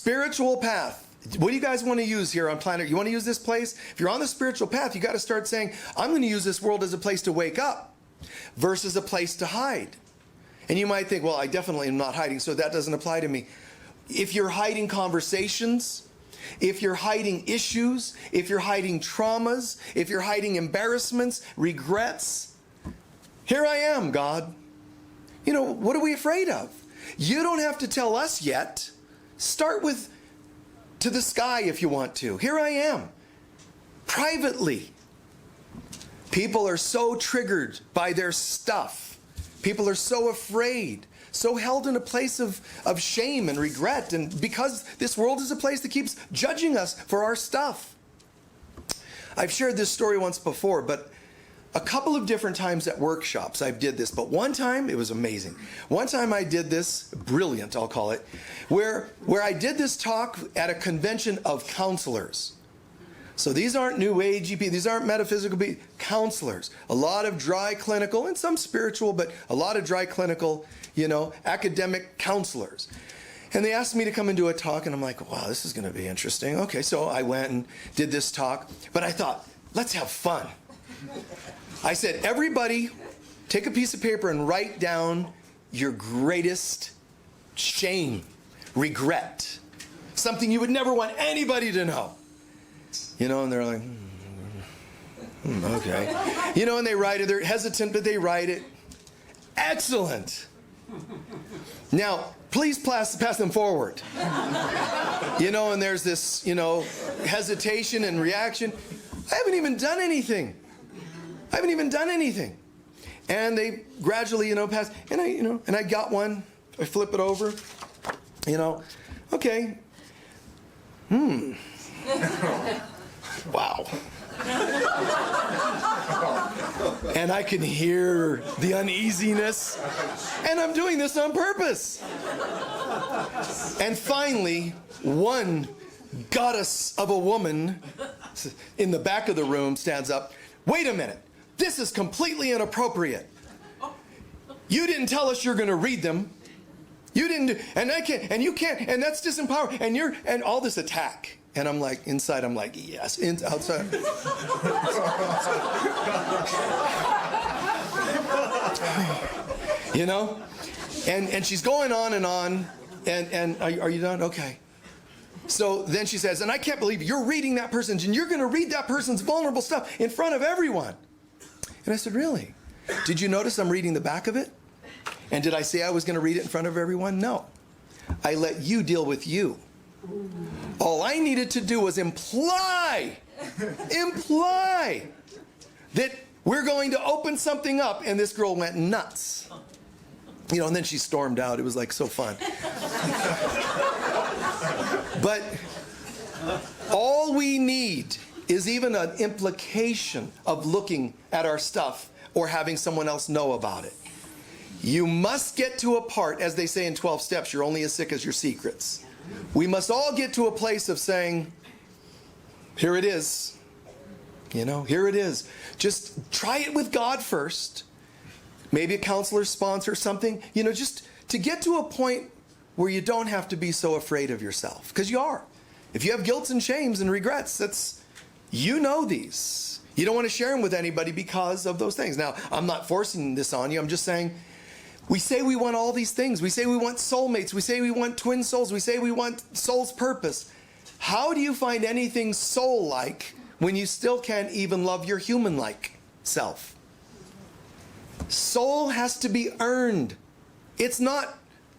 Spiritual path. What do you guys want to use here on planet? You want to use this place? If you're on the spiritual path, you got to start saying, I'm going to use this world as a place to wake up versus a place to hide. And you might think, well, I definitely am not hiding, so that doesn't apply to me. If you're hiding conversations, if you're hiding issues, if you're hiding traumas, if you're hiding embarrassments, regrets, here I am, God. You know, what are we afraid of? You don't have to tell us yet. Start with to the sky if you want to. Here I am. Privately. People are so triggered by their stuff. People are so afraid, so held in a place of shame and regret, and because this world is a place that keeps judging us for our stuff. I've shared this story once before, but a couple of different times at workshops I did this, but one time it was amazing. One time I did this, brilliant I'll call it, where I did this talk at a convention of counselors. So these aren't new agey people, these aren't metaphysical people, counselors. A lot of dry clinical and some spiritual, but a lot of dry clinical, you know, academic counselors. And they asked me to come and do a talk, and I'm like, wow, this is going to be interesting. Okay, so I went and did this talk, but I thought, let's have fun. I said, everybody take a piece of paper and write down your greatest shame, regret, something you would never want anybody to know. You know, and they're like, okay. You know, and they write it, they're hesitant, but they write it. Excellent. Now, please pass them forward. You know, and there's this, you know, hesitation and reaction. I haven't even done anything. I haven't even done anything. And they gradually, you know, pass. And I got one. I flip it over. You know, okay. Wow. And I can hear the uneasiness. And I'm doing this on purpose. And finally, one goddess of a woman in the back of the room stands up. Wait a minute. This is completely inappropriate. You didn't tell us you're going to read them. You didn't, and I can't, and you can't, and that's disempowering, and all this attack. And I'm like, inside, I'm like, yes, outside. You know? And she's going on, and are you done? Okay. So then she says, and I can't believe you're reading that person's, and you're going to read that person's vulnerable stuff in front of everyone. And I said, really? Did you notice I'm reading the back of it? And did I say I was going to read it in front of everyone? No. I let you deal with you. All I needed to do was imply that we're going to open something up, and this girl went nuts. You know, and then she stormed out. It was like so fun. But all we need is even an implication of looking at our stuff or having someone else know about it. You must get to a part, as they say in 12 steps, you're only as sick as your secrets. We must all get to a place of saying, here it is. You know, here it is. Just try it with God first. Maybe a counselor sponsor something. You know, just to get to a point where you don't have to be so afraid of yourself. Because you are. If you have guilt and shames and regrets, that's, you know these. You don't want to share them with anybody because of those things. Now, I'm not forcing this on you. I'm just saying, we say we want all these things. We say we want soulmates. We say we want twin souls. We say we want soul's purpose. How do you find anything soul-like when you still can't even love your human-like self? Soul has to be earned. It's not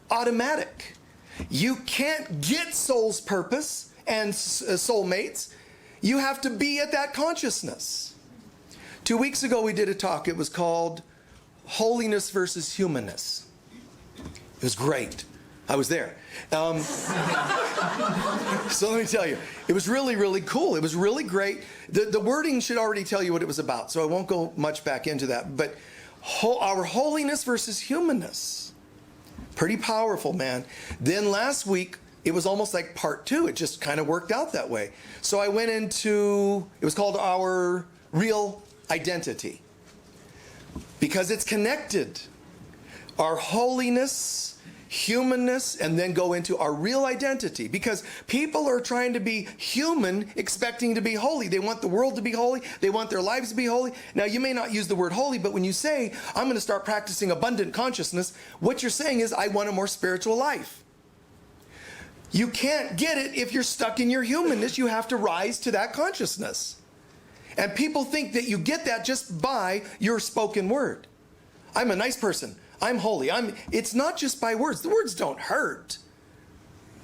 automatic. You can't get soul's purpose and soulmates. You have to be at that consciousness. 2 weeks ago we did a talk. It was called Holiness versus Humanness. It was great. I was there. So let me tell you, it was really, really cool. It was really great. The wording should already tell you what it was about, so I won't go much back into that. But our holiness versus humanness, pretty powerful, man. Then last week, it was almost like part 2. It just kind of worked out that way. So I went into, it was called Our Real Identity. Because it's connected. Our holiness humanness, and then go into our real identity. Because people are trying to be human, expecting to be holy. They want the world to be holy. They want their lives to be holy. Now, you may not use the word holy, but when you say, I'm going to start practicing abundant consciousness, what you're saying is, I want a more spiritual life. You can't get it if you're stuck in your humanness. You have to rise to that consciousness. And people think that you get that just by your spoken word. I'm a nice person. I'm holy. It's not just by words. The words don't hurt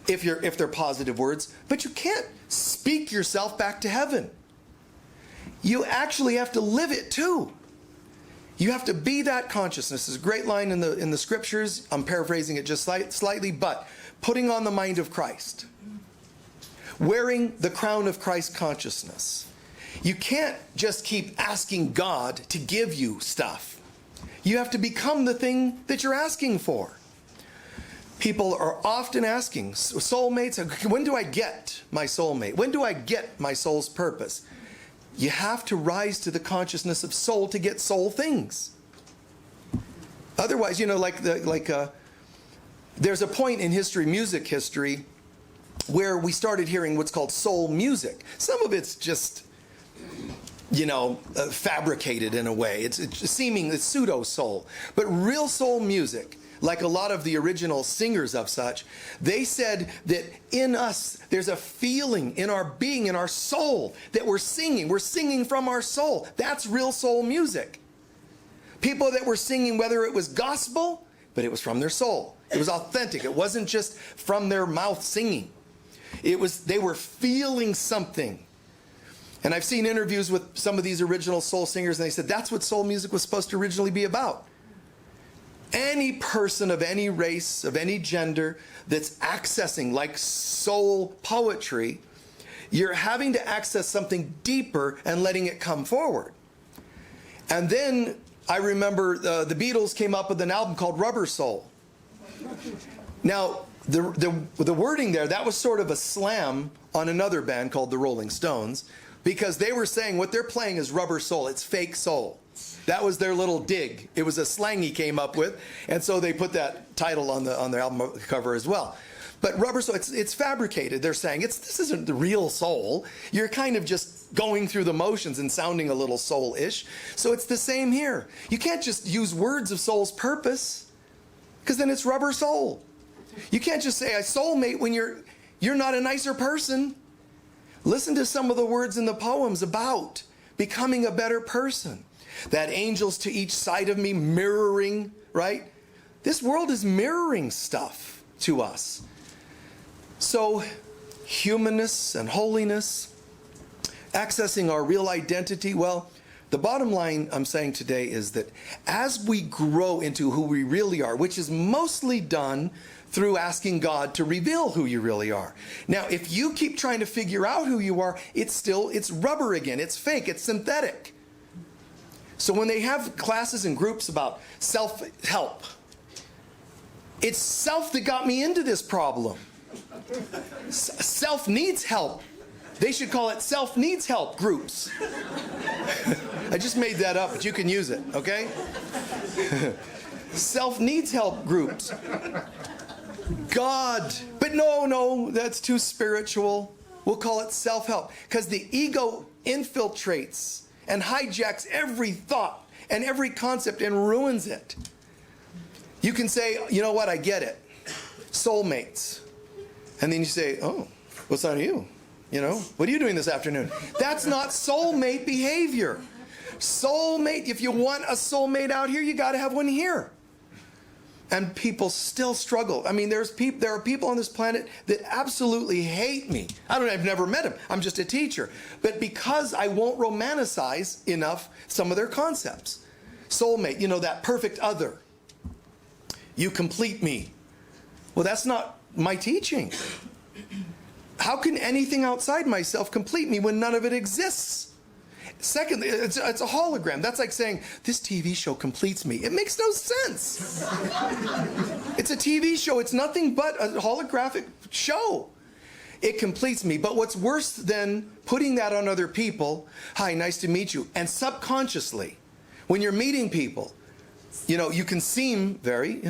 if they're positive words, but you can't speak yourself back to heaven. You actually have to live it too. You have to be that consciousness. There's a great line in the scriptures. I'm paraphrasing it just slightly, but putting on the mind of Christ. Wearing the crown of Christ consciousness. You can't just keep asking God to give you stuff. You have to become the thing that you're asking for. People are often asking, soulmates, when do I get my soulmate? When do I get my soul's purpose? You have to rise to the consciousness of soul to get soul things. Otherwise, there's a point in history, music history, where we started hearing what's called soul music. Some of it's just fabricated in a way. It's pseudo soul. But real soul music, like a lot of the original singers of such, they said that in us, there's a feeling in our being, in our soul, that we're singing. We're singing from our soul. That's real soul music. People that were singing, whether it was gospel, but it was from their soul. It was authentic. It wasn't just from their mouth singing. They were feeling something. And I've seen interviews with some of these original soul singers, and they said that's what soul music was supposed to originally be about. Any person of any race, of any gender, that's accessing, like soul poetry, you're having to access something deeper and letting it come forward. And then I remember the Beatles came up with an album called Rubber Soul. Now, the wording there, that was sort of a slam on another band called the Rolling Stones, because they were saying what they're playing is rubber soul. It's fake soul. That was their little dig. It was a slang he came up with, and so they put that title on their album cover as well. But rubber soul, it's fabricated. They're saying this isn't the real soul. You're kind of just going through the motions and sounding a little soul-ish. So it's the same here. You can't just use words of soul's purpose, because then it's rubber soul. You can't just say a soulmate when you're not a nicer person. Listen to some of the words in the poems about becoming a better person. That angels to each side of me mirroring, right? This world is mirroring stuff to us. So, humanness and holiness, accessing our real identity, well, the bottom line I'm saying today is that as we grow into who we really are, which is mostly done through asking God to reveal who you really are. Now, if you keep trying to figure out who you are, it's rubber again. It's fake. It's synthetic. So when they have classes and groups about self-help, it's self that got me into this problem. Self needs help. They should call it self needs help groups. I just made that up, but you can use it, okay? Self needs help groups. God, but no, that's too spiritual. We'll call it self-help, because the ego infiltrates and hijacks every thought and every concept and ruins it. You can say, you know what, I get it. Soulmates. And then you say, oh, what's on you? What are you doing this afternoon? That's not soulmate behavior. Soulmate, if you want a soulmate out here, you got to have one here. And people still struggle. I mean, there are people on this planet that absolutely hate me. I've never met them. I'm just a teacher. But because I won't romanticize enough some of their concepts. Soulmate, that perfect other. You complete me. Well, that's not my teaching. How can anything outside myself complete me when none of it exists? Secondly, it's a hologram. That's like saying, this TV show completes me. It makes no sense. It's a TV show. It's nothing but a holographic show. It completes me. But what's worse than putting that on other people, hi, nice to meet you, and subconsciously, when you're meeting people, you can seem very,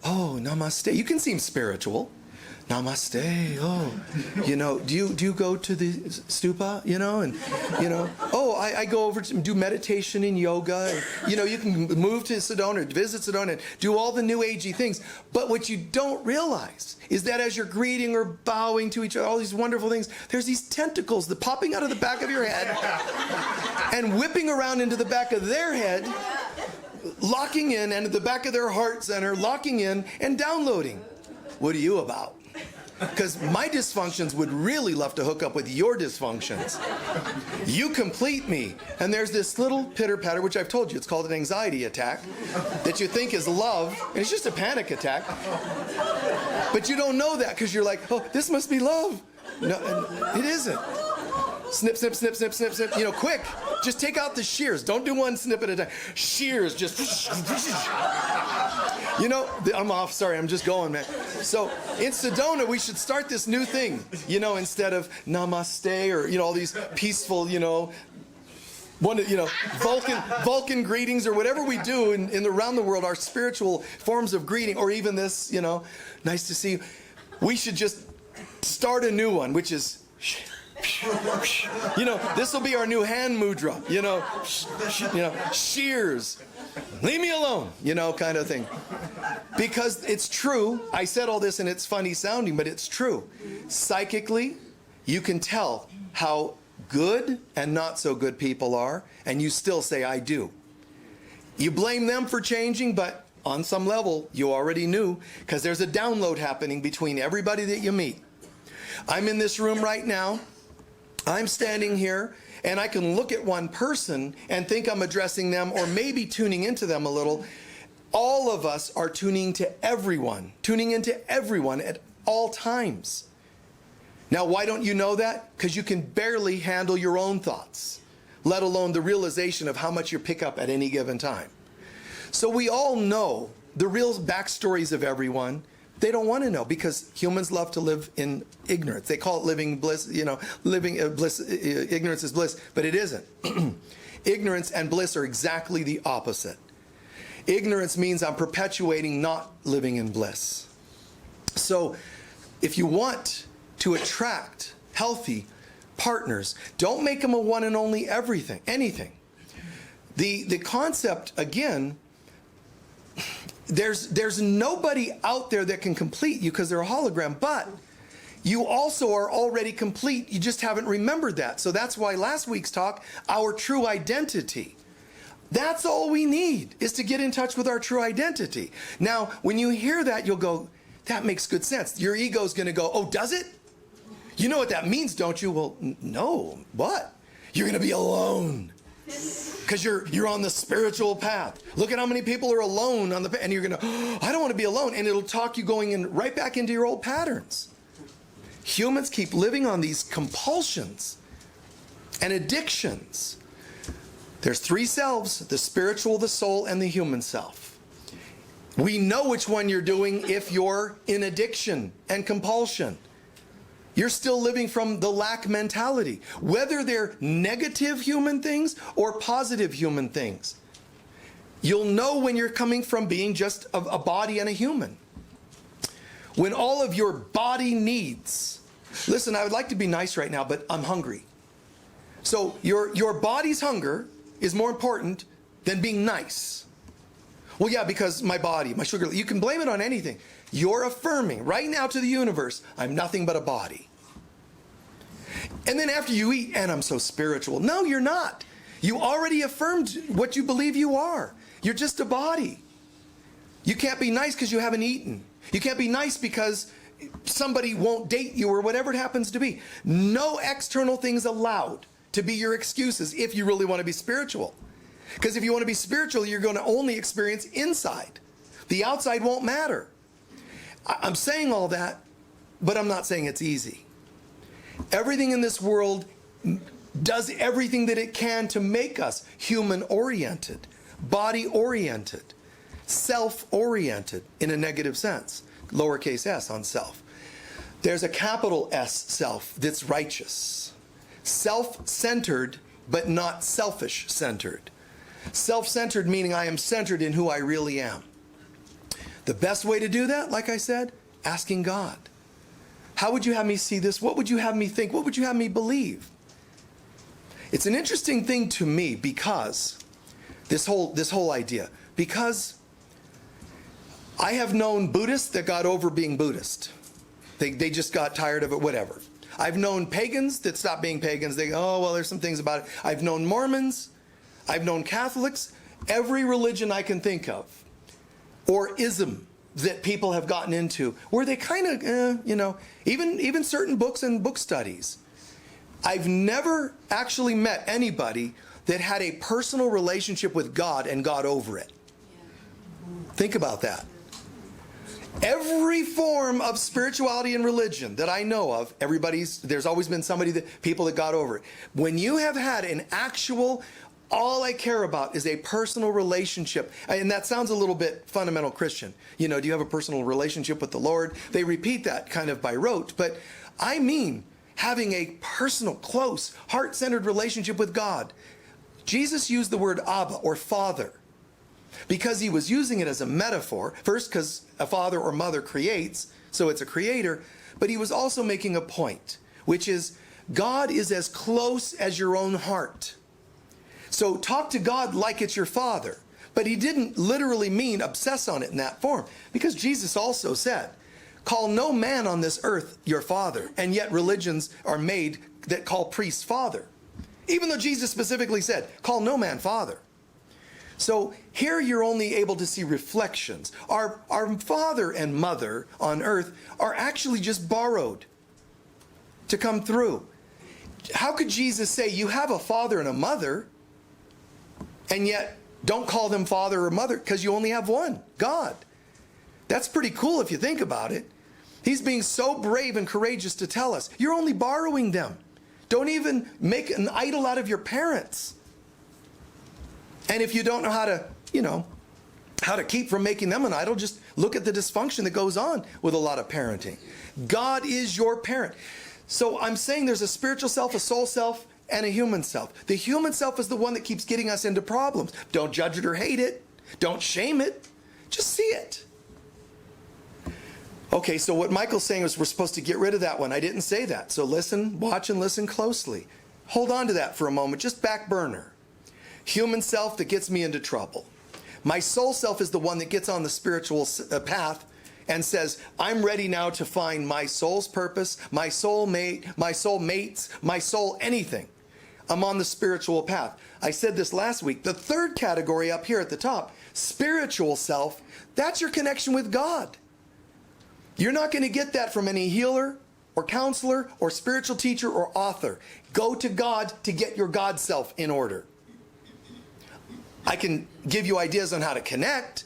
Oh, namaste. You can seem spiritual. Namaste. Oh, do you go to the stupa? Oh, I go over to do meditation and yoga. And, you can move to Sedona, visit Sedona, and do all the new agey things. But what you don't realize is that as you're greeting or bowing to each other, all these wonderful things, there's these tentacles that popping out of the back of your head and whipping around into the back of their head, locking in, and at the back of their heart center, locking in and downloading. What are you about? Because my dysfunctions would really love to hook up with your dysfunctions. You complete me. And there's this little pitter-patter, which I've told you, it's called an anxiety attack, that you think is love, and it's just a panic attack. But you don't know that because you're like, oh, this must be love. No, it isn't. Snip, snip, snip, snip, snip, snip. Quick. Just take out the shears. Don't do one snip at a time. Shears, just... I'm off. Sorry, I'm just going, man. So in Sedona, we should start this new thing, instead of namaste or, all these peaceful, Vulcan greetings or whatever we do around the world, our spiritual forms of greeting, or even this, nice to see you. We should just start a new one, which is... this will be our new hand mudra, shears, leave me alone, kind of thing. Because it's true, I said all this and it's funny sounding, but it's true. Psychically, you can tell how good and not so good people are, and you still say, I do. You blame them for changing, but on some level, you already knew, because there's a download happening between everybody that you meet. I'm in this room right now. I'm standing here, and I can look at one person and think I'm addressing them or maybe tuning into them a little. All of us are tuning into everyone at all times. Now, why don't you know that? Because you can barely handle your own thoughts, let alone the realization of how much you pick up at any given time. So we all know the real backstories of everyone. They don't want to know because humans love to live in ignorance. They call it living bliss, bliss, ignorance is bliss, but it isn't. Ignorance and bliss are exactly the opposite. Ignorance means I'm perpetuating not living in bliss. So if you want to attract healthy partners, don't make them a one and only anything. The concept, again, there's nobody out there that can complete you because they're a hologram, but you also are already complete. You just haven't remembered that. So that's why last week's talk, our true identity. That's all we need, is to get in touch with our true identity. Now, when you hear that, you'll go, that makes good sense. Your ego's going to go, oh, does it? You know what that means, don't you? Well, no. What? You're going to be alone. Because you're on the spiritual path. Look at how many people are alone on the path. And you're going to, oh, I don't want to be alone. And it'll talk you going in right back into your old patterns. Humans keep living on these compulsions and addictions. There's three selves: the spiritual, the soul, and the human self. We know which one you're doing if you're in addiction and compulsion. You're still living from the lack mentality, whether they're negative human things or positive human things. You'll know when you're coming from being just a body and a human. When all of your body needs, listen, I would like to be nice right now, but I'm hungry. So your body's hunger is more important than being nice. Well, yeah, because my body, my sugar, you can blame it on anything. You're affirming right now to the universe, I'm nothing but a body. And then after you eat, and I'm so spiritual. No, you're not. You already affirmed what you believe you are. You're just a body. You can't be nice because you haven't eaten. You can't be nice because somebody won't date you or whatever it happens to be. No external things allowed to be your excuses if you really want to be spiritual. Because if you want to be spiritual, you're going to only experience inside. The outside won't matter. I'm saying all that, but I'm not saying it's easy. Everything in this world does everything that it can to make us human-oriented, body-oriented, self-oriented in a negative sense, lowercase s on self. There's a capital S self that's righteous, self-centered but not selfish-centered. Self-centered meaning I am centered in who I really am. The best way to do that, like I said, asking God. How would you have me see this? What would you have me think? What would you have me believe? It's an interesting thing to me because this whole idea, because I have known Buddhists that got over being Buddhist. They just got tired of it, whatever. I've known pagans that stopped being pagans. They go, oh, well, there's some things about it. I've known Mormons. I've known Catholics. Every religion I can think of, or ism that people have gotten into, where they kind of, even certain books and book studies. I've never actually met anybody that had a personal relationship with God and got over it. Think about that. Every form of spirituality and religion that I know of, there's always been people that got over it. When you have had an actual, all I care about is a personal relationship, and that sounds a little bit fundamental Christian. Do you have a personal relationship with the Lord? They repeat that kind of by rote, but I mean having a personal, close, heart-centered relationship with God. Jesus used the word Abba, or Father, because he was using it as a metaphor. First, because a father or mother creates, so it's a creator, but he was also making a point, which is God is as close as your own heart. So talk to God like it's your father. But he didn't literally mean obsess on it in that form, because Jesus also said, call no man on this earth your father, and yet religions are made that call priests father. Even though Jesus specifically said, call no man father. So here you're only able to see reflections. Our father and mother on earth are actually just borrowed to come through. How could Jesus say you have a father and a mother, and yet don't call them father or mother, because you only have one, God? That's pretty cool if you think about it. He's being so brave and courageous to tell us, you're only borrowing them. Don't even make an idol out of your parents. And if you don't know how to keep from making them an idol, just look at the dysfunction that goes on with a lot of parenting. God is your parent. So I'm saying there's a spiritual self, a soul self, and a human self. The human self is the one that keeps getting us into problems. Don't judge it or hate it. Don't shame it. Just see it. Okay, so what Michael's saying is we're supposed to get rid of that one. I didn't say that. So listen, watch and listen closely. Hold on to that for a moment. Just back burner. Human self that gets me into trouble. My soul self is the one that gets on the spiritual path and says, I'm ready now to find my soul's purpose, my soul mate, my soul mates, my soul anything. I'm on the spiritual path. I said this last week. The third category up here at the top, spiritual self, that's your connection with God. You're not going to get that from any healer or counselor or spiritual teacher or author. Go to God to get your God self in order. I can give you ideas on how to connect,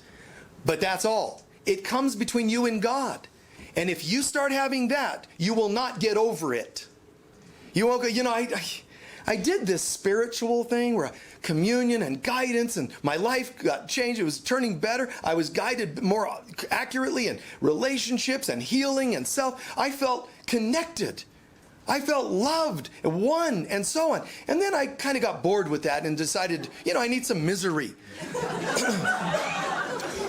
but that's all. It comes between you and God. And if you start having that, you will not get over it. You won't go, I did this spiritual thing where communion and guidance, and my life got changed. It was turning better. I was guided more accurately in relationships and healing and self. I felt connected. I felt loved and one and so on. And then I kind of got bored with that and decided, I need some misery.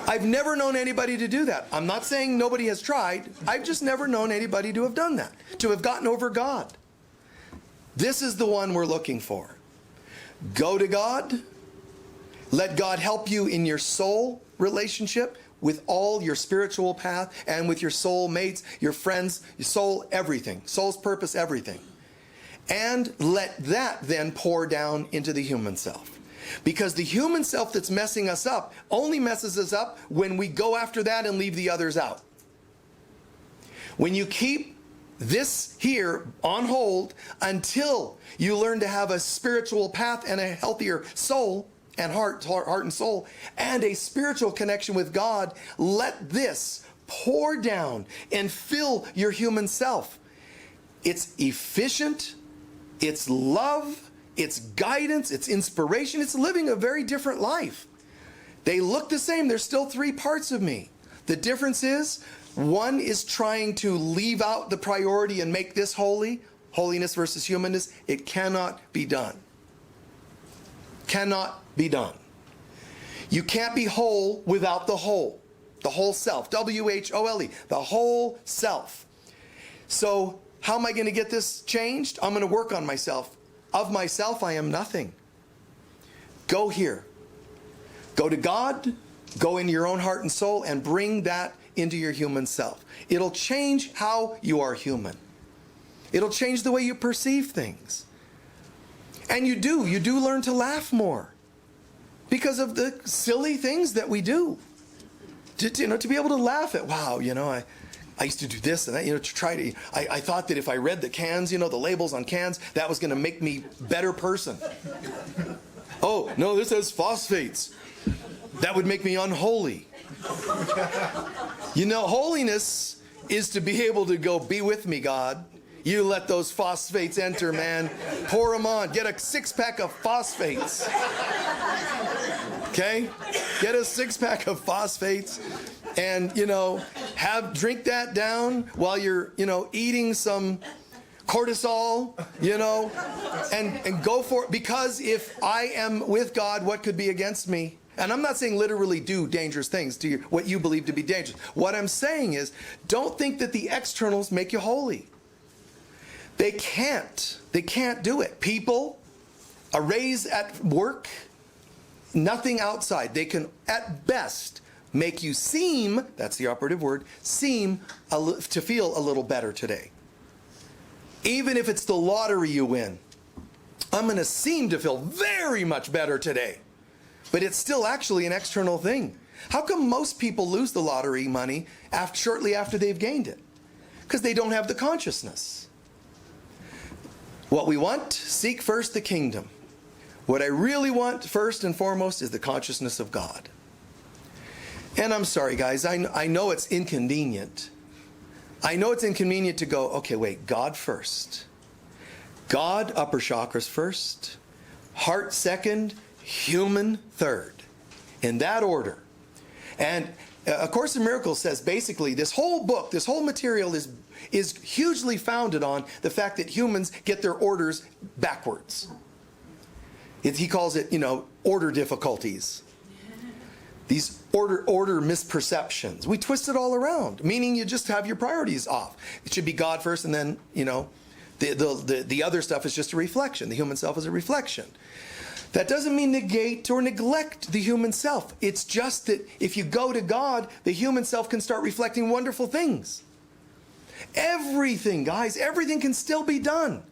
I've never known anybody to do that. I'm not saying nobody has tried. I've just never known anybody to have done that, to have gotten over God. This is the one we're looking for. Go to God. Let God help you in your soul relationship with all your spiritual path and with your soul mates, your friends, your soul, everything. Soul's purpose, everything. And let that then pour down into the human self. Because the human self that's messing us up only messes us up when we go after that and leave the others out. When you keep this here on hold until you learn to have a spiritual path and a healthier soul and heart and soul, and a spiritual connection with God, let this pour down and fill your human self. It's efficient, it's love, it's guidance, it's inspiration, it's living a very different life. They look the same, there's still three parts of me. The difference is, one is trying to leave out the priority and make this holy, holiness versus humanness. It cannot be done. Cannot be done. You can't be whole without the whole. The whole self. W-H-O-L-E. The whole self. So how am I going to get this changed? I'm going to work on myself. Of myself, I am nothing. Go here. Go to God. Go into your own heart and soul and bring that into your human self. It'll change how you are human. It'll change the way you perceive things. And you do learn to laugh more because of the silly things that we do. To be able to laugh at, wow, I used to do this and that, to try to, I thought that if I read the cans, the labels on cans, that was going to make me a better person. Oh, no, this has phosphates. That would make me unholy. Holiness is to be able to go, be with me, God. You let those phosphates enter, man. Pour them on. Get a 6-pack of phosphates. Okay? Get a 6-pack of phosphates and, drink that down while you're, eating some cortisol, and go for it. Because if I am with God, what could be against me? And I'm not saying literally do dangerous things to what you believe to be dangerous. What I'm saying is, don't think that the externals make you holy. They can't. They can't do it. People, a raise at work, nothing outside. They can, at best, make you seem, that's the operative word, seem to feel a little better today. Even if it's the lottery you win. I'm going to seem to feel very much better today. But it's still actually an external thing. How come most people lose the lottery money shortly after they've gained it? Because they don't have the consciousness. What we want, seek first the kingdom. What I really want first and foremost is the consciousness of God. And I'm sorry, guys, I know it's inconvenient. I know it's inconvenient to go, okay, wait, God first. God, upper chakras first. Heart second. Human third. In that order. And A Course in Miracles says basically this whole book, this whole material is hugely founded on the fact that humans get their orders backwards. He calls it, order difficulties. These order misperceptions. We twist it all around, meaning you just have your priorities off. It should be God first, and then, the other stuff is just a reflection. The human self is a reflection. That doesn't mean negate or neglect the human self. It's just that if you go to God, the human self can start reflecting wonderful things. Everything, guys, everything can still be done.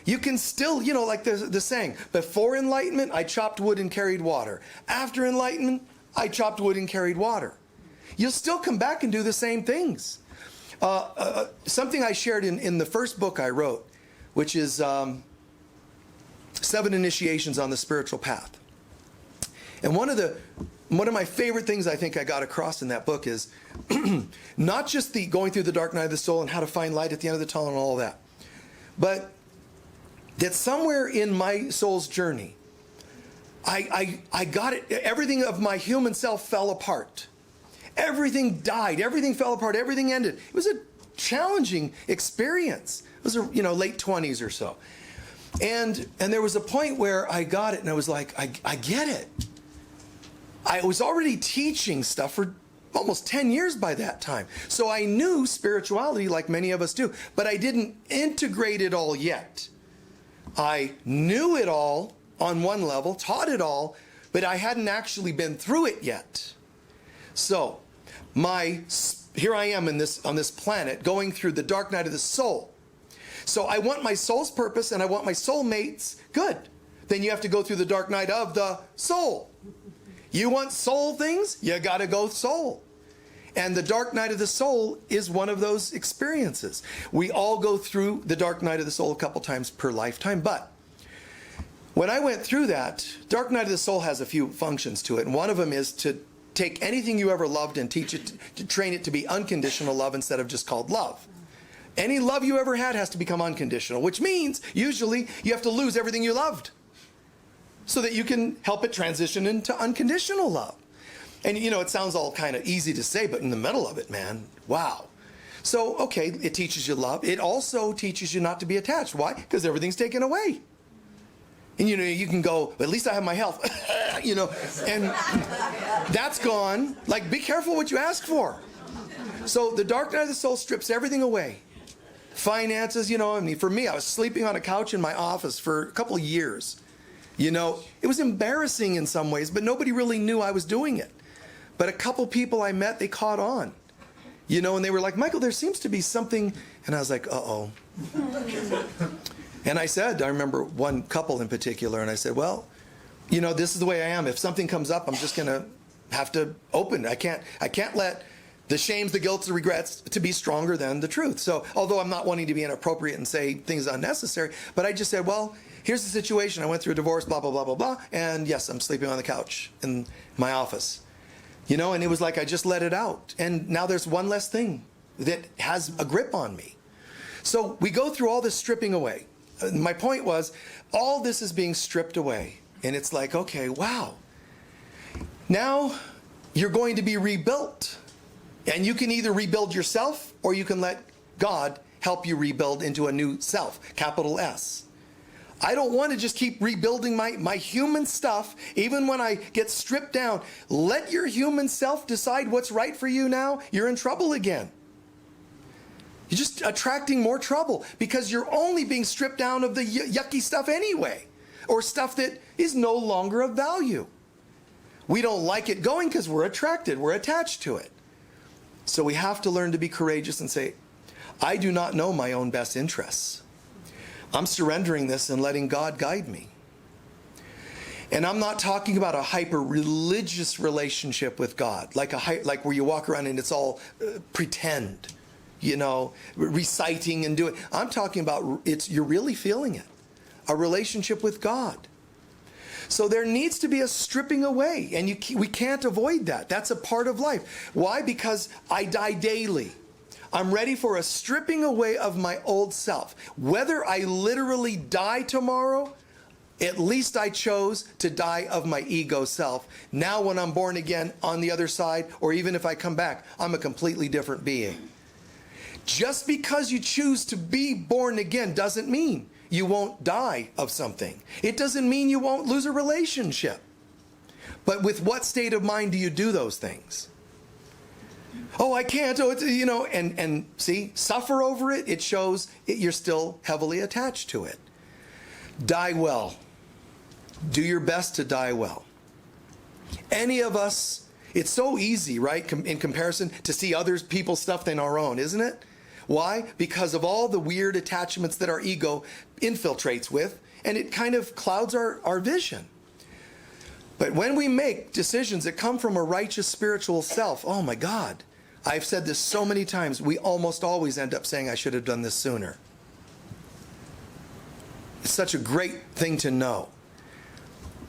You can still, like the saying, before enlightenment, I chopped wood and carried water. After enlightenment, I chopped wood and carried water. You'll still come back and do the same things. Something I shared in the first book I wrote, which is 7 Initiations on the Spiritual Path. And one of my favorite things I think I got across in that book is not just the going through the dark night of the soul and how to find light at the end of the tunnel and all of that, but that somewhere in my soul's journey, I got it. Everything of my human self fell apart. Everything died. Everything fell apart. Everything ended. It was a challenging experience. It was late 20s or so. And there was a point where I got it and I was like, I get it. I was already teaching stuff for almost 10 years by that time. So I knew spirituality like many of us do, but I didn't integrate it all yet. I knew it all on one level, taught it all, but I hadn't actually been through it yet. So here I am on this planet going through the dark night of the soul. So I want my soul's purpose and I want my soulmates. Good. Then you have to go through the dark night of the soul. You want soul things? You got to go soul. And the dark night of the soul is one of those experiences. We all go through the dark night of the soul a couple times per lifetime. But when I went through that, dark night of the soul has a few functions to it. And one of them is to take anything you ever loved and teach it, to train it to be unconditional love instead of just called love. Any love you ever had has to become unconditional, which means usually you have to lose everything you loved so that you can help it transition into unconditional love. And it sounds all kind of easy to say, but in the middle of it, man, wow. So, okay, it teaches you love. It also teaches you not to be attached. Why? Because everything's taken away. And you can go, at least I have my health. you know, and that's gone. Like, be careful what you ask for. So the dark night of the soul strips everything away. Finances, you know, I mean, for me, I was sleeping on a couch in my office for a couple of years. You know, it was embarrassing in some ways, but nobody really knew I was doing it. But a couple people I met, they caught on. You know, and they were like, Michael, there seems to be something. And I was like, uh-oh. And I said, I remember one couple in particular, and I said, well, you know, this is the way I am. If something comes up, I'm just going to have to open. I can't let the shames, the guilt, the regrets to be stronger than the truth. So although I'm not wanting to be inappropriate and say things unnecessary, but I just said, well, here's the situation. I went through a divorce, blah, blah, blah, blah, blah. And yes, I'm sleeping on the couch in my office. You know, and it was like I just let it out. And now there's one less thing that has a grip on me. So we go through all this stripping away. My point was, all this is being stripped away. And it's like, okay, wow. Now you're going to be rebuilt. And you can either rebuild yourself, or you can let God help you rebuild into a new self, capital S. I don't want to just keep rebuilding my human stuff, even when I get stripped down. Let your human self decide what's right for you now. You're in trouble again. You're just attracting more trouble because you're only being stripped down of the yucky stuff anyway, or stuff that is no longer of value. We don't like it going because we're attracted, we're attached to it. So we have to learn to be courageous and say, I do not know my own best interests. I'm surrendering this and letting God guide me. And I'm not talking about a hyper-religious relationship with God, like where you walk around and it's all pretend, you know, reciting and doing. I'm talking about you're really feeling it, a relationship with God. So there needs to be a stripping away, and we can't avoid that. That's a part of life. Why? Because I die daily. I'm ready for a stripping away of my old self. Whether I literally die tomorrow, at least I chose to die of my ego self. Now when I'm born again on the other side, or even if I come back, I'm a completely different being. Just because you choose to be born again doesn't mean you won't die of something. It doesn't mean you won't lose a relationship. But with what state of mind do you do those things? Oh, I can't. Oh, it's, you know, and see, suffer over it. It shows you're still heavily attached to it. Die well. Do your best to die well. Any of us, it's so easy, right, in comparison to see other people's stuff than our own, isn't it? Why? Because of all the weird attachments that our ego infiltrates with, and it kind of clouds our vision. But when we make decisions that come from a righteous spiritual self, oh my God, I've said this so many times, we almost always end up saying, I should have done this sooner. It's such a great thing to know.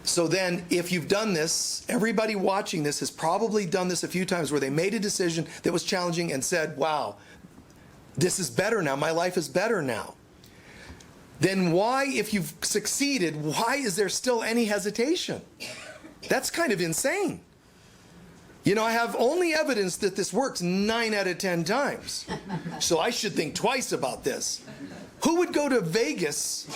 So then, if you've done this, everybody watching this has probably done this a few times where they made a decision that was challenging and said, wow, this is better now, my life is better now. Then why, if you've succeeded, why is there still any hesitation? That's kind of insane. You know, I have only evidence that this works 9 out of 10 times. So I should think twice about this. Who would go to Vegas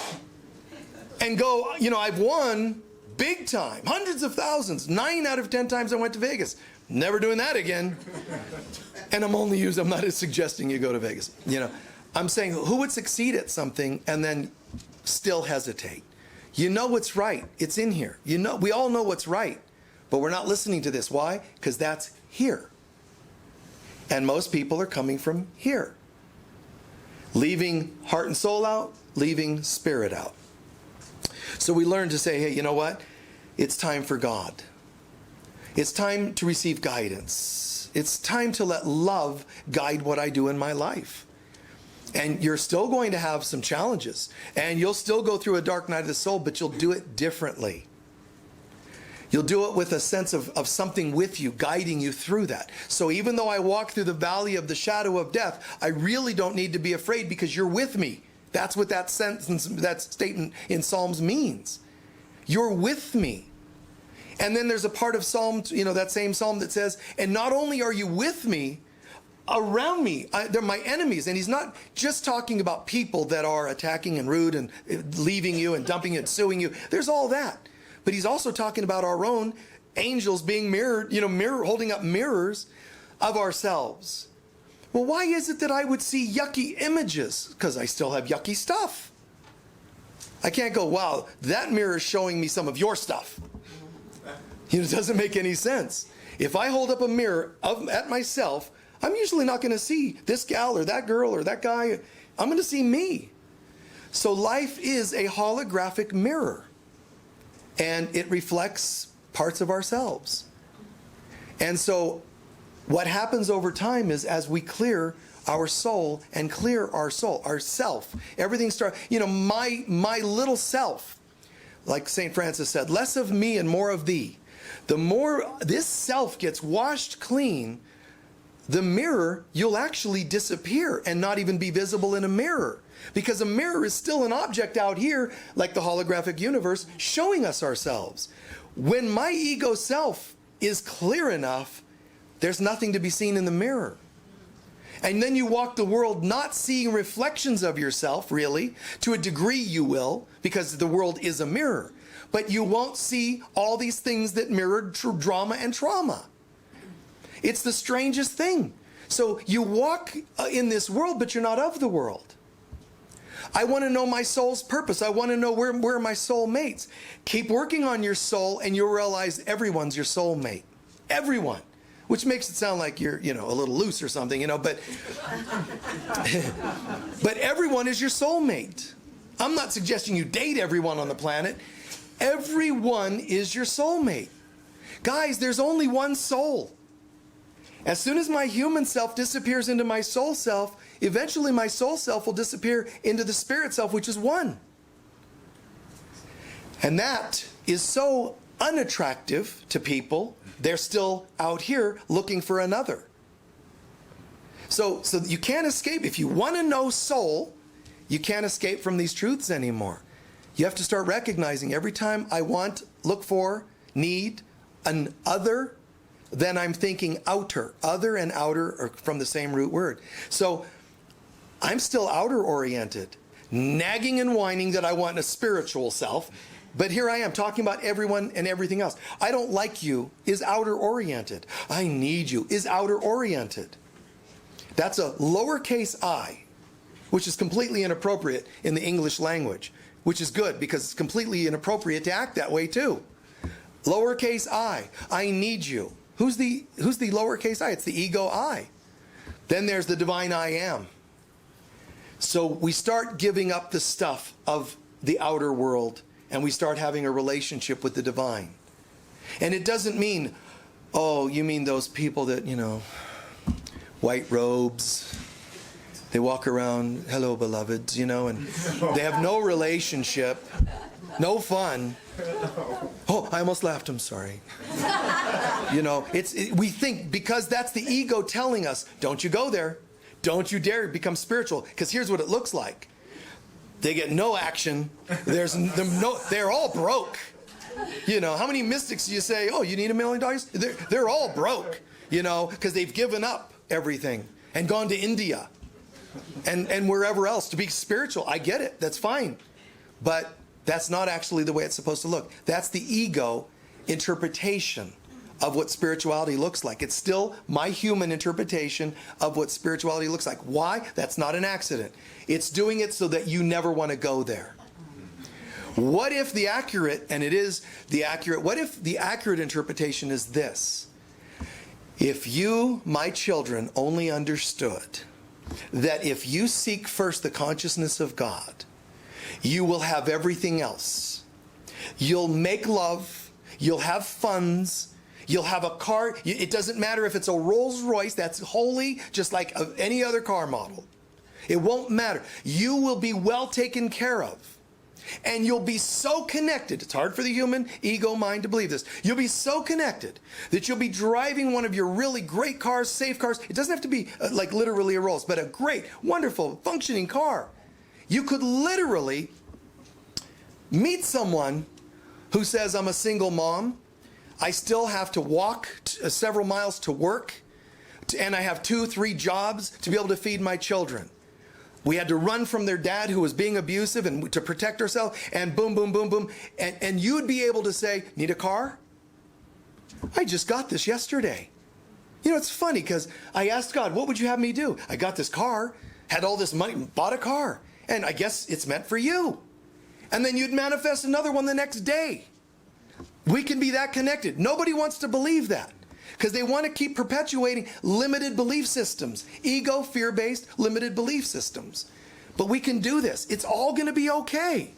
and go, you know, I've won big time, hundreds of thousands. 9 out of 10 times I went to Vegas. Never doing that again. And I'm not suggesting you go to Vegas. You know, I'm saying who would succeed at something and then still hesitate? You know what's right. It's in here. You know, we all know what's right, but we're not listening to this. Why? Because that's here. And most people are coming from here. Leaving heart and soul out, leaving spirit out. So we learn to say, hey, you know what? It's time for God. It's time to receive guidance. It's time to let love guide what I do in my life. And you're still going to have some challenges. And you'll still go through a dark night of the soul, but you'll do it differently. You'll do it with a sense of something with you, guiding you through that. So even though I walk through the valley of the shadow of death, I really don't need to be afraid because you're with me. That's what that sentence, that statement in Psalms means. You're with me. And then there's a part of Psalm, you know, that same Psalm that says, and not only are you with me, around me, they're my enemies. And he's not just talking about people that are attacking and rude and leaving you and dumping you and suing you. There's all that. but he's also talking about our own angels being mirrored, holding up mirrors of ourselves. Well, why is it that I would see yucky images? Because I still have yucky stuff. I can't go, wow, that mirror is showing me some of your stuff. It doesn't make any sense. If I hold up a mirror at myself, I'm usually not going to see this gal or that girl or that guy. I'm going to see me. So life is a holographic mirror, and it reflects parts of ourselves. And so what happens over time is, as we clear our soul and clear our soul, our self, everything starts, my little self, like St. Francis said, less of me and more of thee. The more this self gets washed clean, the mirror, you'll actually disappear and not even be visible in a mirror. Because a mirror is still an object out here, like the holographic universe, showing us ourselves. When my ego self is clear enough, there's nothing to be seen in the mirror. And then you walk the world not seeing reflections of yourself, really. To a degree you will, because the world is a mirror. But you won't see all these things that mirror drama and trauma. It's the strangest thing. So you walk in this world, but you're not of the world. I want to know my soul's purpose. I want to know where my soul mates. Keep working on your soul, and you'll realize everyone's your soulmate. Everyone. Which makes it sound like you're, a little loose or something, but but everyone is your soulmate. I'm not suggesting you date everyone on the planet. Everyone is your soulmate. Guys, there's only one soul. As soon as my human self disappears into my soul self, eventually my soul self will disappear into the spirit self, which is one. And that is so unattractive to people. They're still out here looking for another. So you can't escape. If you want to know soul, you can't escape from these truths anymore. You have to start recognizing every time I want, look for, need an other, then I'm thinking outer. Other and outer are from the same root word. So I'm still outer oriented, nagging and whining that I want a spiritual self. But here I am talking about everyone and everything else. I don't like you is outer oriented. I need you is outer oriented. That's a lowercase I, which is completely inappropriate in the English language, which is good because it's completely inappropriate to act that way too. Lowercase I need you. Who's the lowercase I? It's the ego I. Then there's the divine I am. So we start giving up the stuff of the outer world, and we start having a relationship with the divine. And it doesn't mean, oh, you mean those people that, white robes, they walk around, hello, beloveds, and they have no relationship, no fun. Oh, I almost laughed, I'm sorry. We think, because that's the ego telling us, don't you go there. Don't you dare become spiritual, because here's what it looks like. They get no action. They're all broke. How many mystics do you say, oh, you need $1 million? They're all broke, because they've given up everything and gone to India and wherever else to be spiritual. I get it. That's fine. But that's not actually the way it's supposed to look. That's the ego interpretation of what spirituality looks like. It's still my human interpretation of what spirituality looks like. Why? That's not an accident. It's doing it so that you never want to go there. What if the accurate, and it is the accurate, what if the accurate interpretation is this? If you, my children, only understood that if you seek first the consciousness of God, you will have everything else. You'll make love, you'll have funds, you'll have a car. It doesn't matter if it's a Rolls Royce, that's holy, just like any other car model. It won't matter. You will be well taken care of. And you'll be so connected. It's hard for the human ego mind to believe this. You'll be so connected that you'll be driving one of your really great cars, safe cars. It doesn't have to be like literally a Rolls, but a great, wonderful, functioning car. You could literally meet someone who says, I'm a single mom. I still have to walk several miles to work, and I have 2-3 jobs to be able to feed my children. We had to run from their dad who was being abusive and to protect ourselves, and boom, boom, boom, boom. And you'd be able to say, need a car? I just got this yesterday. You know, it's funny because I asked God, what would you have me do? I got this car, had all this money, bought a car, and I guess it's meant for you. And then you'd manifest another one the next day. We can be that connected. Nobody wants to believe that because they want to keep perpetuating limited belief systems, ego, fear-based, limited belief systems. But we can do this. It's all going to be okay.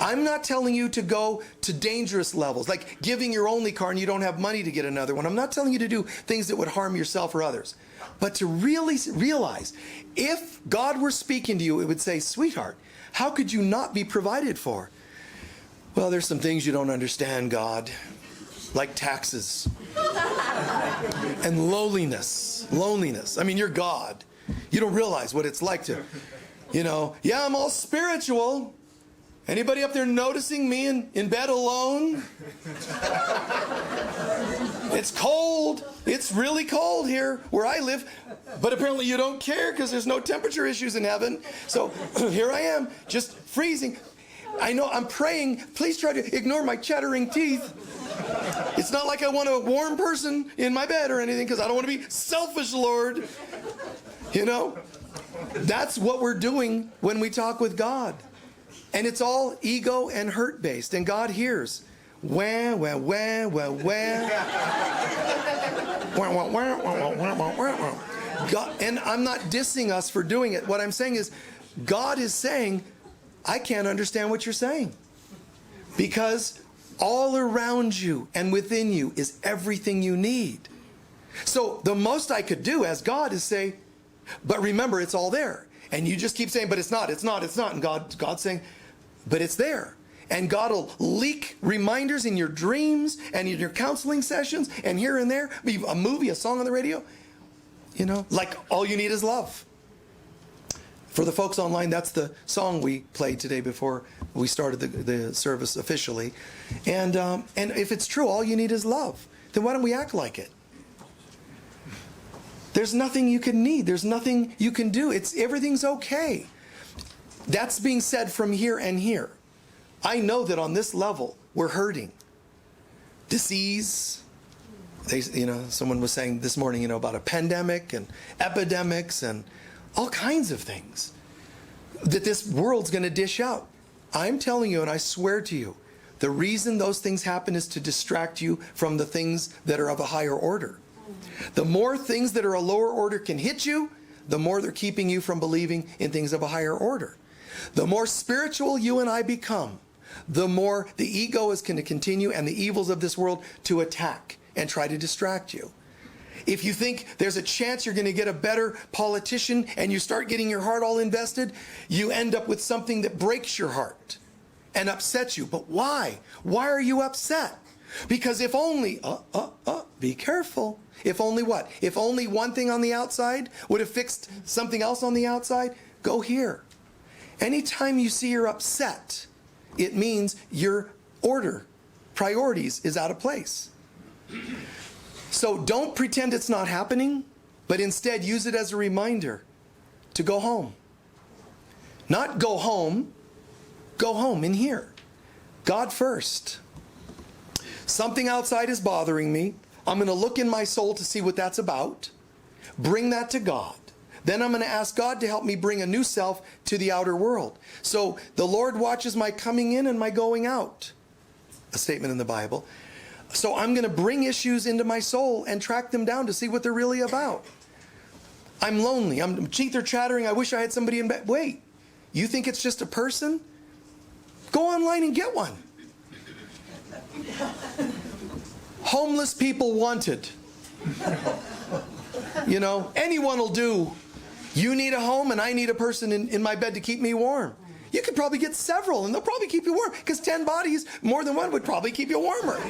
I'm not telling you to go to dangerous levels, like giving your only car and you don't have money to get another one. I'm not telling you to do things that would harm yourself or others. But to really realize, if God were speaking to you, it would say, sweetheart, how could you not be provided for? Well, there's some things you don't understand, God, like taxes and loneliness. I mean, you're God. You don't realize what it's like to, yeah, I'm all spiritual. Anybody up there noticing me in bed alone? It's cold. It's really cold here where I live. But apparently you don't care because there's no temperature issues in heaven. So here I am, just freezing. I know I'm praying. Please try to ignore my chattering teeth. It's not like I want a warm person in my bed or anything because I don't want to be selfish, Lord. That's what we're doing when we talk with God. And it's all ego and hurt based. And God hears. Wah, wah, wah, wah, wah. God, and I'm not dissing us for doing it. What I'm saying is, God is saying, I can't understand what you're saying. Because all around you and within you is everything you need. So the most I could do as God is say, but remember, it's all there. And you just keep saying, but it's not. And God's saying, but it's there. And God will leak reminders in your dreams and in your counseling sessions and here and there. A movie, a song on the radio. Like all you need is love. For the folks online, that's the song we played today before we started the service officially. And if it's true, all you need is love, then why don't we act like it? There's nothing you can need. There's nothing you can do. Everything's okay. That's being said from here and here. I know that on this level, we're hurting. Disease. Someone was saying this morning, about a pandemic and epidemics and all kinds of things that this world's going to dish out. I'm telling you, and I swear to you, the reason those things happen is to distract you from the things that are of a higher order. The more things that are a lower order can hit you, the more they're keeping you from believing in things of a higher order. The more spiritual you and I become, the more the ego is going to continue and the evils of this world to attack and try to distract you. If you think there's a chance you're going to get a better politician and you start getting your heart all invested, you end up with something that breaks your heart and upsets you. But why? Why are you upset? Because if only, be careful. If only what? If only one thing on the outside would have fixed something else on the outside, go here. Anytime you see you're upset, it means your order, priorities is out of place. So don't pretend it's not happening, but instead use it as a reminder to go home. Not go home in here. God first. Something outside is bothering me. I'm going to look in my soul to see what that's about. Bring that to God. Then I'm going to ask God to help me bring a new self to the outer world. So the Lord watches my coming in and my going out. A statement in the Bible. So I'm going to bring issues into my soul and track them down to see what they're really about. I'm lonely. Teeth are chattering. I wish I had somebody in bed. Wait, you think it's just a person? Go online and get one. Homeless people wanted. Anyone will do. You need a home and I need a person in my bed to keep me warm. You could probably get several and they'll probably keep you warm because 10 bodies, more than one, would probably keep you warmer.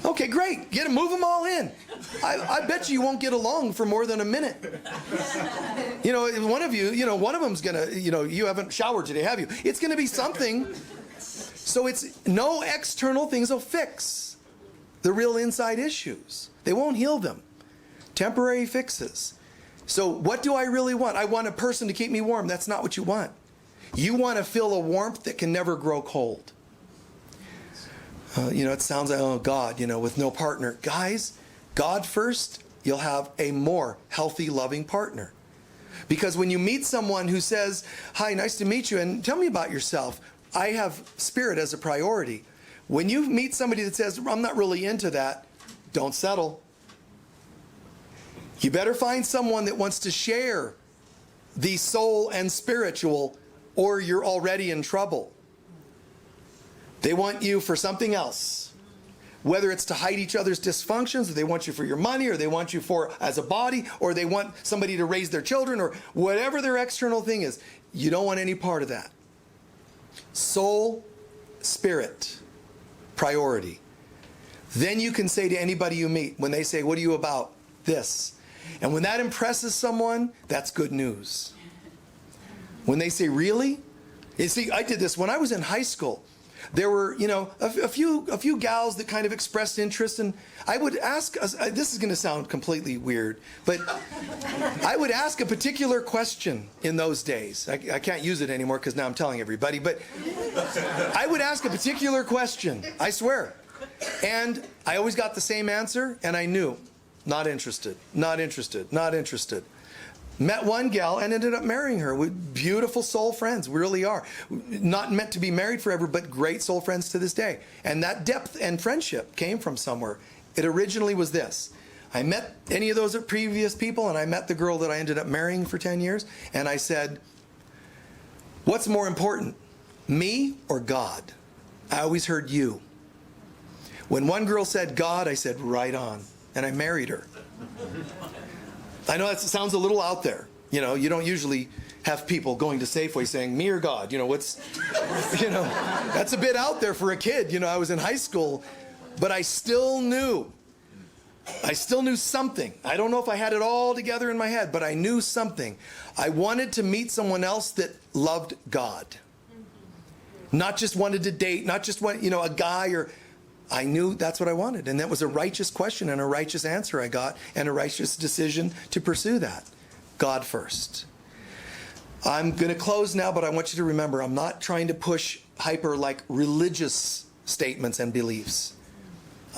Okay, great. Move them all in. I bet you won't get along for more than a minute. One of you, one of them's going to, you haven't showered today, have you? It's going to be something. So it's no external things will fix the real inside issues. They won't heal them. Temporary fixes. So what do I really want? I want a person to keep me warm. That's not what you want. You want to feel a warmth that can never grow cold. It sounds like, oh, God, with no partner. Guys, God first, you'll have a more healthy, loving partner. Because when you meet someone who says, hi, nice to meet you, and tell me about yourself, I have spirit as a priority. When you meet somebody that says, I'm not really into that, don't settle. You better find someone that wants to share the soul and spiritual, or you're already in trouble. They want you for something else. Whether it's to hide each other's dysfunctions, or they want you for your money, or they want you for as a body, or they want somebody to raise their children, or whatever their external thing is. You don't want any part of that. Soul, spirit, priority. Then you can say to anybody you meet, when they say, what are you about? This. And when that impresses someone, that's good news. When they say, really? You see, I did this when I was in high school. There were, a few gals that kind of expressed interest, and I would ask, this is going to sound completely weird, but I would ask a particular question in those days. I can't use it anymore because now I'm telling everybody, but I would ask a particular question, I swear. And I always got the same answer, and I knew, not interested, not interested, not interested. Met one gal and ended up marrying her. We're beautiful soul friends, we really are. Not meant to be married forever, but great soul friends to this day. And that depth and friendship came from somewhere. It originally was this. I met any of those previous people, and I met the girl that I ended up marrying for 10 years, and I said, what's more important, me or God? I always heard you. When one girl said God, I said, right on. And I married her. I know that sounds a little out there. You don't usually have people going to Safeway saying, me or God? That's a bit out there for a kid. I was in high school, but I still knew something. I don't know if I had it all together in my head, but I knew something. I wanted to meet someone else that loved God. Not just wanted to date, not just a guy or... I knew that's what I wanted, and that was a righteous question and a righteous answer I got, and a righteous decision to pursue that. God first. I'm going to close now, but I want you to remember, I'm not trying to push religious statements and beliefs.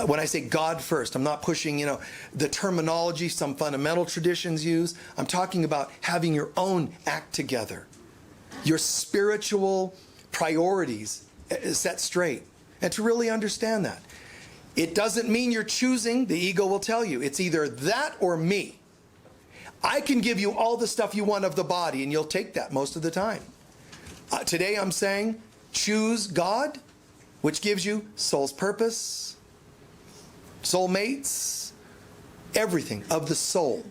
When I say God first, I'm not pushing, the terminology some fundamental traditions use. I'm talking about having your own act together. Your spiritual priorities set straight. And to really understand that. It doesn't mean you're choosing, the ego will tell you. It's either that or me. I can give you all the stuff you want of the body, and you'll take that most of the time. Today I'm saying, choose God, which gives you soul's purpose, soulmates, everything of the soul.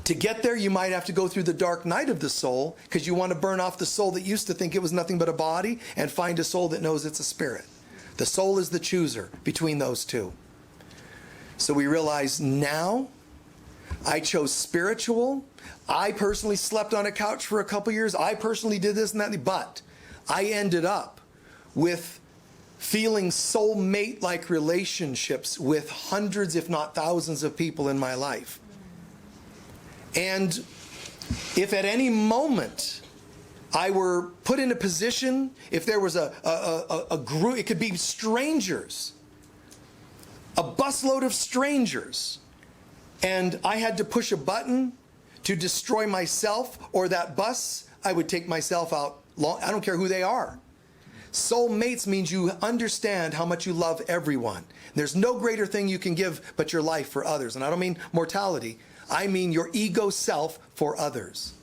To get there, you might have to go through the dark night of the soul, because you want to burn off the soul that used to think it was nothing but a body and find a soul that knows it's a spirit. The soul is the chooser between those two. So we realize now, I chose spiritual. I personally slept on a couch for a couple years. I personally did this and that, but I ended up with feeling soulmate-like relationships with hundreds, if not thousands of people in my life. And if at any moment I were put in a position, if there was a group, it could be strangers, a busload of strangers, and I had to push a button to destroy myself or that bus, I would take myself out. I don't care who they are. Soulmates means you understand how much you love everyone. There's no greater thing you can give but your life for others. And I don't mean mortality. I mean your ego self for others.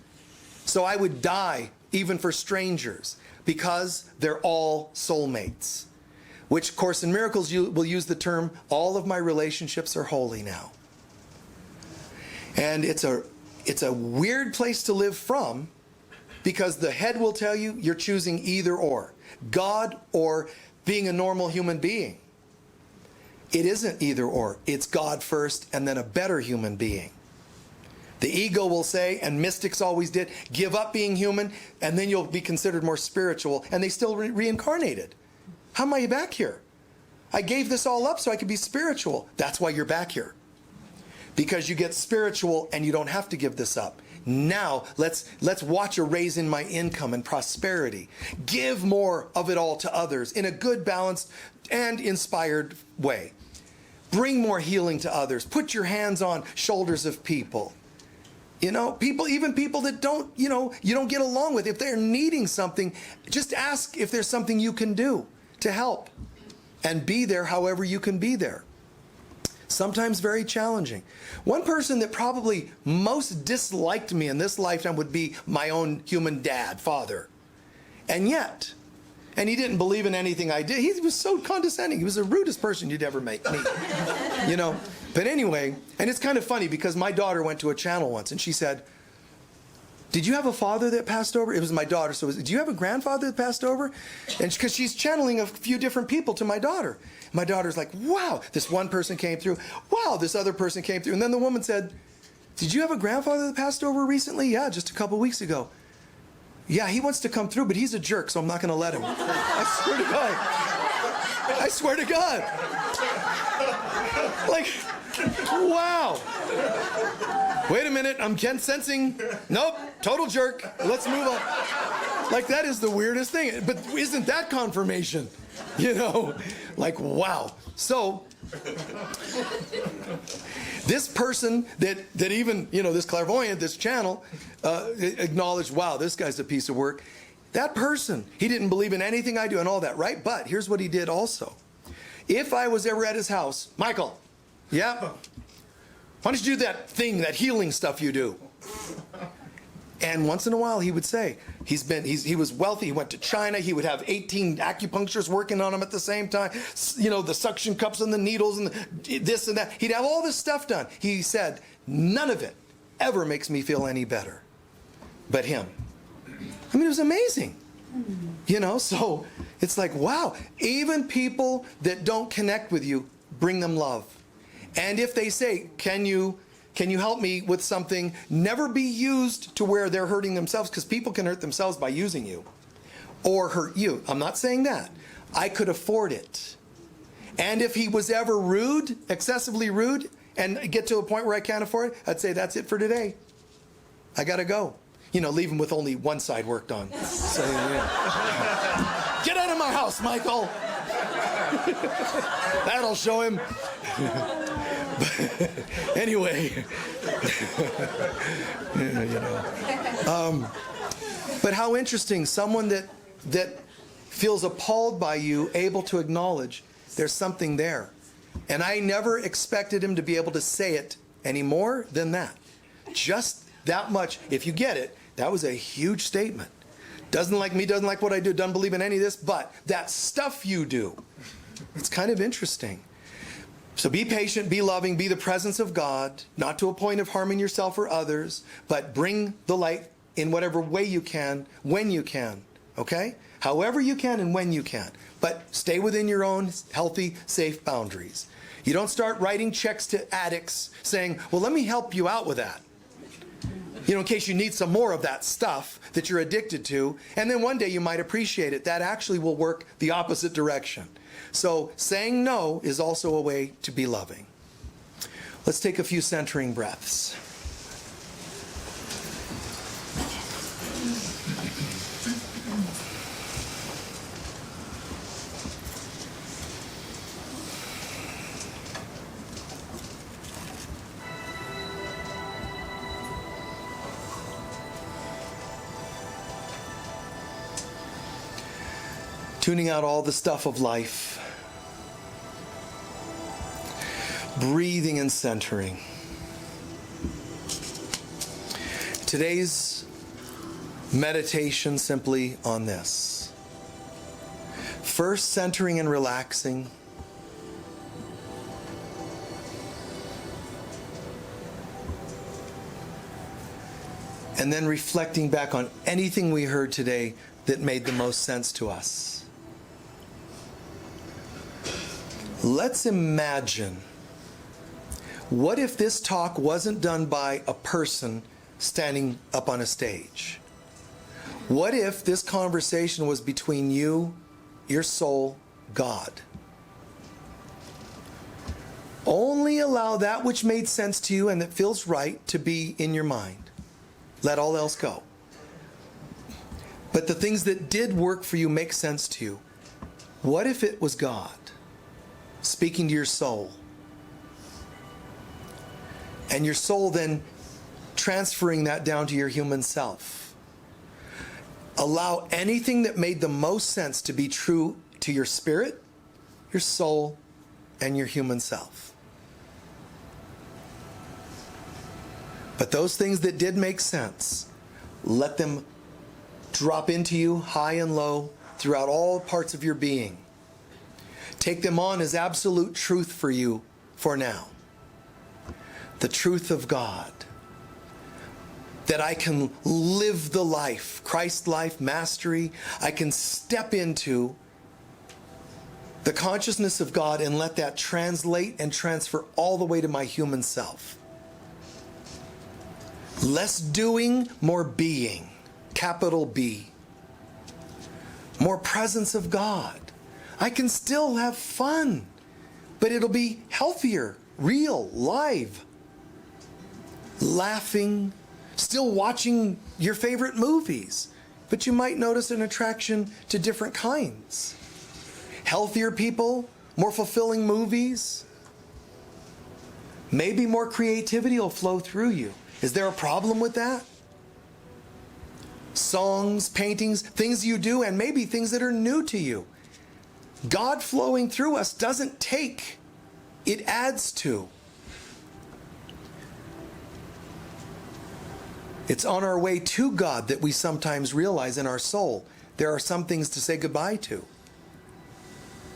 So I would die even for strangers because they're all soulmates. Which Course in Miracles will use the term, all of my relationships are holy now. And it's a weird place to live from, because the head will tell you you're choosing either or. God or being a normal human being. It isn't either or. It's God first and then a better human being. The ego will say, and mystics always did, give up being human and then you'll be considered more spiritual. And they still reincarnated. How am I back here? I gave this all up so I could be spiritual. That's why you're back here. because you get spiritual and you don't have to give this up. Now, let's watch a raise in my income and prosperity. Give more of it all to others in a good, balanced, and inspired way. Bring more healing to others. Put your hands on shoulders of people. You know, people, even people that don't, you don't get along with. If they're needing something, just ask if there's something you can do to help. And be there however you can be there. Sometimes very challenging. One person that probably most disliked me in this lifetime would be my own human dad, father. And he didn't believe in anything I did. He was so condescending. He was the rudest person you'd ever meet. But anyway, and it's kind of funny because my daughter went to a channel once and she said, "Did you have a father that passed over?" It was my daughter. So do you have a grandfather that passed over? And because she's channeling a few different people to my daughter. My daughter's like, "Wow, this one person came through. Wow, this other person came through." And then the woman said, "Did you have a grandfather that passed over recently?" "Yeah, just a couple weeks ago." "Yeah, he wants to come through, but he's a jerk, so I'm not going to let him." I swear to God. I swear to God. Like, wow. Wait a minute, I'm sensing, nope, total jerk. Let's move on. Like, that is the weirdest thing. But isn't that confirmation? Like, wow. So, this person that even, this clairvoyant, this channel, acknowledged, wow, this guy's a piece of work. That person, he didn't believe in anything I do and all that, right? But here's what he did also. If I was ever at his house, "Michael, yeah? Why don't you do that thing, that healing stuff you do?" And once in a while he would say, he was wealthy, he went to China, he would have 18 acupuncturists working on him at the same time, the suction cups and the needles and this and that. He'd have all this stuff done. He said, none of it ever makes me feel any better but him. I mean, it was amazing. So it's like, wow, even people that don't connect with you, bring them love. And if they say, can you help me with something, never be used to where they're hurting themselves, because people can hurt themselves by using you or hurt you. I'm not saying that. I could afford it. And if he was ever rude, excessively rude, and get to a point where I can't afford it, I'd say, that's it for today. I got to go. Leave him with only one side worked on. So, get out of my house, Michael. That'll show him. Anyway. But how interesting, someone that feels appalled by you, able to acknowledge there's something there. And I never expected him to be able to say it any more than that. Just that much. If you get it, that was a huge statement. Doesn't like me, doesn't like what I do, doesn't believe in any of this, but that stuff you do. It's kind of interesting. So be patient, be loving, be the presence of God, not to a point of harming yourself or others, but bring the light in whatever way you can, when you can, okay? However you can and when you can. But stay within your own healthy, safe boundaries. You don't start writing checks to addicts saying, well, let me help you out with that. In case you need some more of that stuff that you're addicted to, and then one day you might appreciate it. That actually will work the opposite direction. So saying no is also a way to be loving. Let's take a few centering breaths. Tuning out all the stuff of life. Breathing and centering. Today's meditation simply on this. First, centering and relaxing. And then reflecting back on anything we heard today that made the most sense to us. Let's imagine, what if this talk wasn't done by a person standing up on a stage? What if this conversation was between you, your soul, God? Only allow that which made sense to you and that feels right to be in your mind. Let all else go. But the things that did work for you make sense to you. What if it was God speaking to your soul? And your soul then transferring that down to your human self. Allow anything that made the most sense to be true to your spirit, your soul, and your human self. But those things that did make sense, let them drop into you high and low throughout all parts of your being. Take them on as absolute truth for you for now. The truth of God. That I can live the life, Christ life, mastery. I can step into the consciousness of God and let that translate and transfer all the way to my human self. Less doing, more being. Capital B. More presence of God. I can still have fun, but it'll be healthier, real, live. Laughing, still watching your favorite movies, but you might notice an attraction to different kinds. Healthier people, more fulfilling movies. Maybe more creativity will flow through you. Is there a problem with that? Songs, paintings, things you do, and maybe things that are new to you. God flowing through us doesn't take, it adds to. It's on our way to God that we sometimes realize in our soul there are some things to say goodbye to.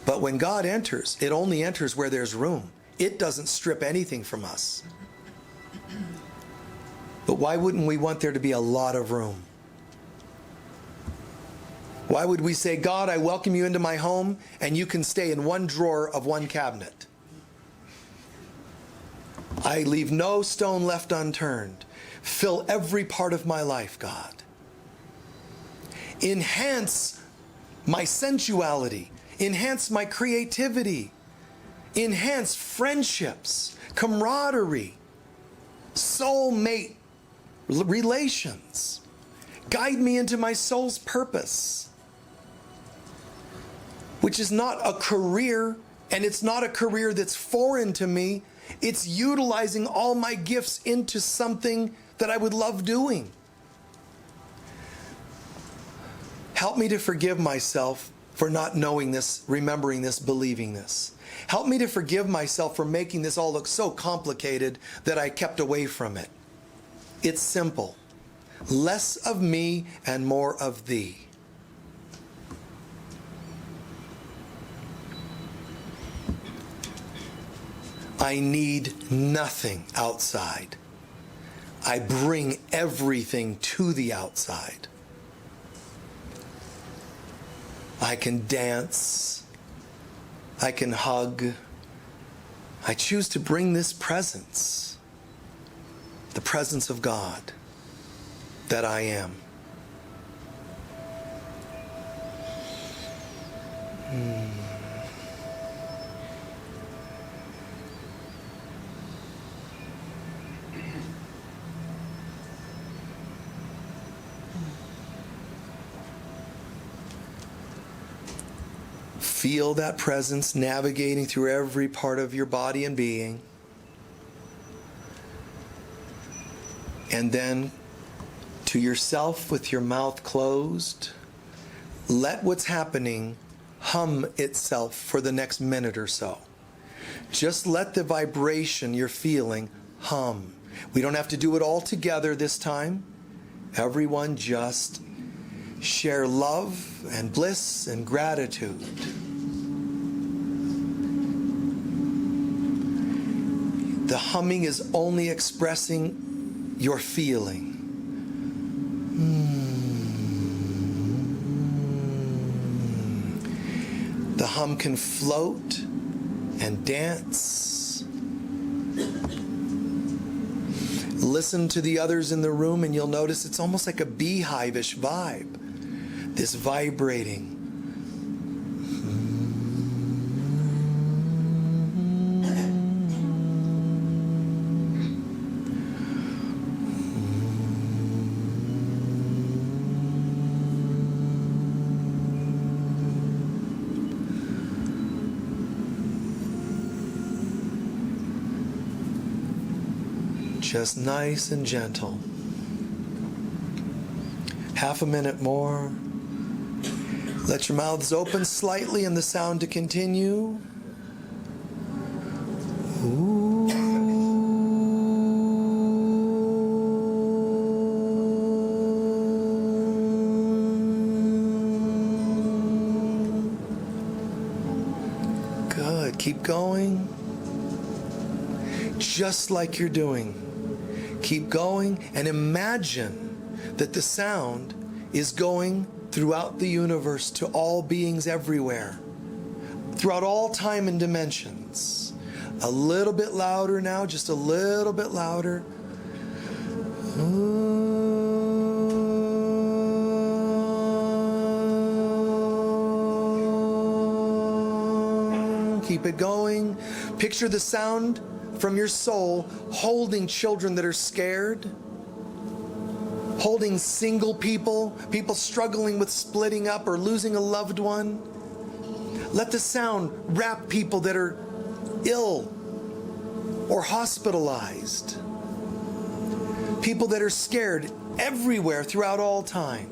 But when God enters, it only enters where there's room. It doesn't strip anything from us. But why wouldn't we want there to be a lot of room? Why would we say, God, I welcome you into my home, and you can stay in one drawer of one cabinet? I leave no stone left unturned. Fill every part of my life, God. Enhance my sensuality. Enhance my creativity. Enhance friendships, camaraderie, soulmate relations. Guide me into my soul's purpose, which is not a career, and it's not a career that's foreign to me. It's utilizing all my gifts into something that I would love doing. Help me to forgive myself for not knowing this, remembering this, believing this. Help me to forgive myself for making this all look so complicated that I kept away from it. It's simple. Less of me and more of thee. I need nothing outside. I bring everything to the outside. I can dance. I can hug. I choose to bring this presence, the presence of God that I am. Feel that presence navigating through every part of your body and being. And then to yourself with your mouth closed, let what's happening hum itself for the next minute or so. Just let the vibration you're feeling hum. We don't have to do it all together this time. Everyone just share love and bliss and gratitude. The humming is only expressing your feeling. The hum can float and dance. Listen to the others in the room and you'll notice it's almost like a beehive-ish vibe. This vibrating. Just nice and gentle. Half a minute more. Let your mouths open slightly and the sound to continue. Ooh. Good. Keep going. Just like you're doing. Keep going and imagine that the sound is going throughout the universe to all beings everywhere, throughout all time and dimensions. A little bit louder now, just a little bit louder. Keep it going. Picture the sound from your soul holding children that are scared, holding single people, people struggling with splitting up or losing a loved one. Let the sound wrap people that are ill or hospitalized, people that are scared everywhere throughout all time.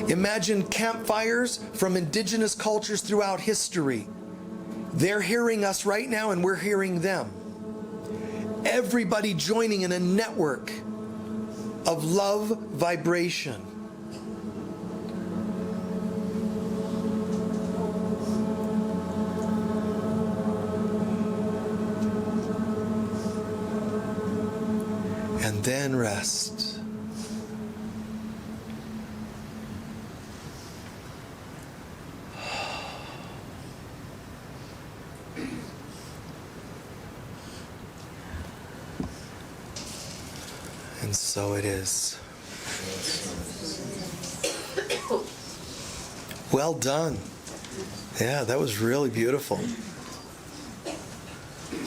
Imagine campfires from indigenous cultures throughout history. They're hearing us right now and we're hearing them. Everybody joining in a network of love vibration. And then rest. And so it is. Well done. Yeah, that was really beautiful.